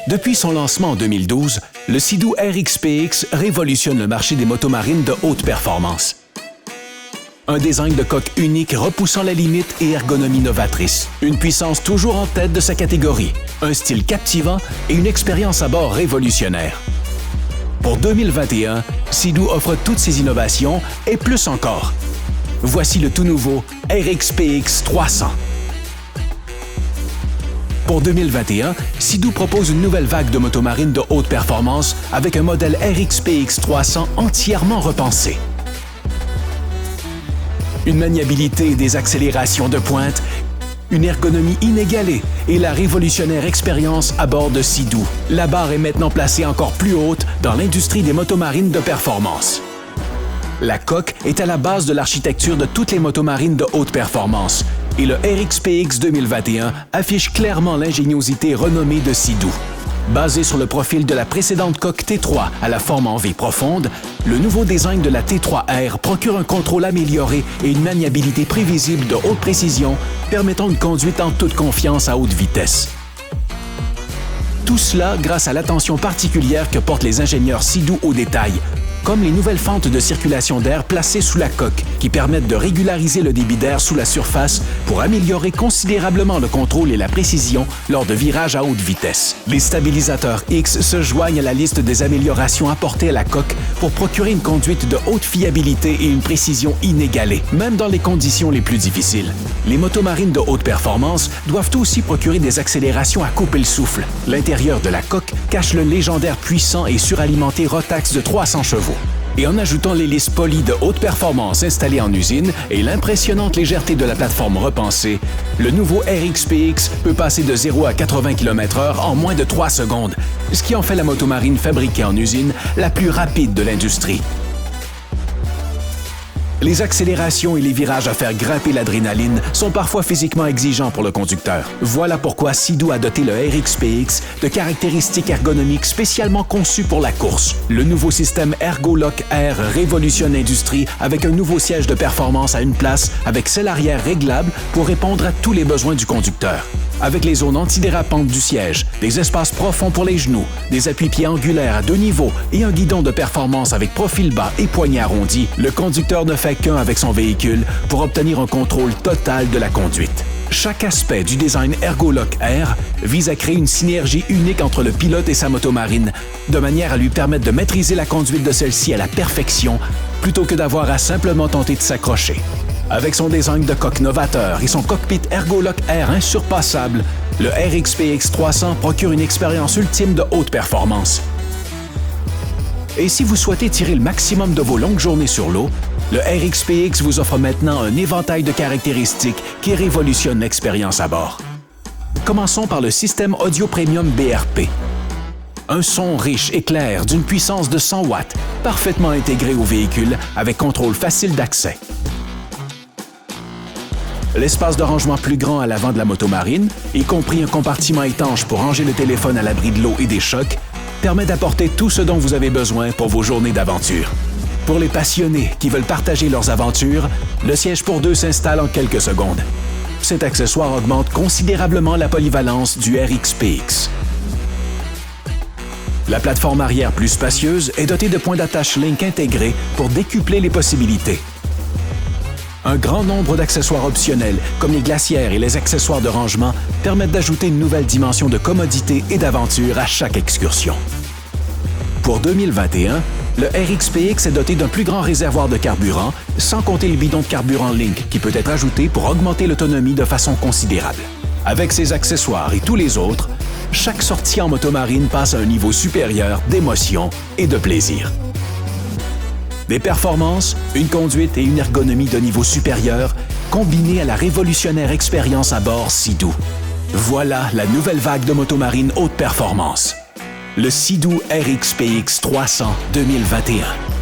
Depuis son lancement en 2012, le Sea-Doo RXPX révolutionne le marché des motomarines de haute performance. Un design de coque unique repoussant la limite et ergonomie novatrice. Une puissance toujours en tête de sa catégorie. Un style captivant et une expérience à bord révolutionnaire. Pour 2021, Sea-Doo offre toutes ces innovations et plus encore. Voici le tout nouveau RXPX 300. Pour 2021, Sea-Doo propose une nouvelle vague de motomarines de haute performance avec un modèle RXPX 300 entièrement repensé. Une maniabilité et des accélérations de pointe, une ergonomie inégalée et la révolutionnaire expérience à bord de Sea-Doo. La barre est maintenant placée encore plus haute dans l'industrie des motomarines de performance. La coque est à la base de l'architecture de toutes les motomarines de haute performance et le RXPX 2021 affiche clairement l'ingéniosité renommée de Sea-Doo. Basé sur le profil de la précédente coque T3 à la forme en V profonde, le nouveau design de la T3R procure un contrôle amélioré et une maniabilité prévisible de haute précision, permettant une conduite en toute confiance à haute vitesse. Tout cela grâce à l'attention particulière que portent les ingénieurs Sea-Doo au détail, comme les nouvelles fentes de circulation d'air placées sous la coque qui permettent de régulariser le débit d'air sous la surface pour améliorer considérablement le contrôle et la précision lors de virages à haute vitesse. Les stabilisateurs X se joignent à la liste des améliorations apportées à la coque pour procurer une conduite de haute fiabilité et une précision inégalée, même dans les conditions les plus difficiles. Les motomarines de haute performance doivent aussi procurer des accélérations à couper le souffle. L'intérieur de la coque cache le légendaire puissant et suralimenté Rotax de 300 chevaux. Et en ajoutant l'hélice polie de haute performance installée en usine et l'impressionnante légèreté de la plateforme repensée, le nouveau RXPX peut passer de 0 à 80 km/h en moins de 3 secondes, ce qui en fait la motomarine fabriquée en usine la plus rapide de l'industrie. Les accélérations et les virages à faire grimper l'adrénaline sont parfois physiquement exigeants pour le conducteur. Voilà pourquoi Sea-Doo a doté le RXPX de caractéristiques ergonomiques spécialement conçues pour la course. Le nouveau système ErgoLock Air révolutionne l'industrie avec un nouveau siège de performance à une place avec selle arrière réglable pour répondre à tous les besoins du conducteur. Avec les zones antidérapantes du siège, des espaces profonds pour les genoux, des appuis-pieds angulaires à 2 niveaux et un guidon de performance avec profil bas et poignée arrondie, le conducteur ne fait qu'un avec son véhicule pour obtenir un contrôle total de la conduite. Chaque aspect du design ErgoLock Air vise à créer une synergie unique entre le pilote et sa motomarine, de manière à lui permettre de maîtriser la conduite de celle-ci à la perfection, plutôt que d'avoir à simplement tenter de s'accrocher. Avec son design de coque novateur et son cockpit ErgoLock Air insurpassable, le RXPX 300 procure une expérience ultime de haute performance. Et si vous souhaitez tirer le maximum de vos longues journées sur l'eau, le RXPX vous offre maintenant un éventail de caractéristiques qui révolutionne l'expérience à bord. Commençons par le système audio premium BRP. Un son riche et clair d'une puissance de 100 watts, parfaitement intégré au véhicule avec contrôle facile d'accès. L'espace de rangement plus grand à l'avant de la motomarine, y compris un compartiment étanche pour ranger le téléphone à l'abri de l'eau et des chocs, permet d'apporter tout ce dont vous avez besoin pour vos journées d'aventure. Pour les passionnés qui veulent partager leurs aventures, le siège pour deux s'installe en quelques secondes. Cet accessoire augmente considérablement la polyvalence du RXPX. La plateforme arrière plus spacieuse est dotée de points d'attache Link intégrés pour décupler les possibilités. Un grand nombre d'accessoires optionnels, comme les glacières et les accessoires de rangement, permettent d'ajouter une nouvelle dimension de commodité et d'aventure à chaque excursion. Pour 2021, le RXPX est doté d'un plus grand réservoir de carburant, sans compter le bidon de carburant Link qui peut être ajouté pour augmenter l'autonomie de façon considérable. Avec ces accessoires et tous les autres, chaque sortie en motomarine passe à un niveau supérieur d'émotion et de plaisir. Des performances, une conduite et une ergonomie de niveau supérieur, combinées à la révolutionnaire expérience à bord Sea-Doo. Voilà la nouvelle vague de motomarine haute performance. Le Sea-Doo RXPX 300 2021.